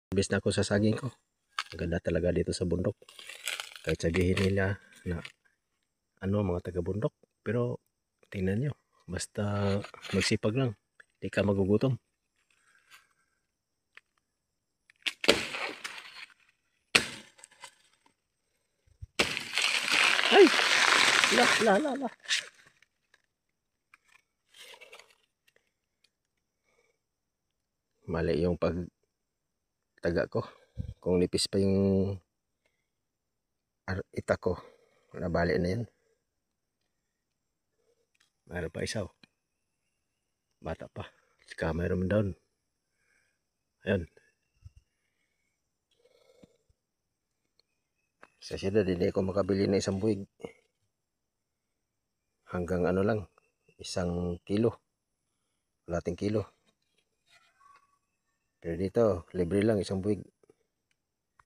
Imbis na ako sa saging ko. Maganda talaga dito sa bundok. Kahit sabihin nila na ano mga taga bundok, pero tingnan nyo, basta magsipag lang, di ka magugutom. Ay! La. Mali yung pagtaga ko. Kung nipis pa yung itak ko, nabali na yan. Mayroon pa isa. Bata pa. Saka mayroon down. Ayan. Sa siyudad, hindi ako makabili ng isang buwig. Hanggang ano lang, 1 kilo. Kalating kilo. Pero dito, libre lang 1 buwig.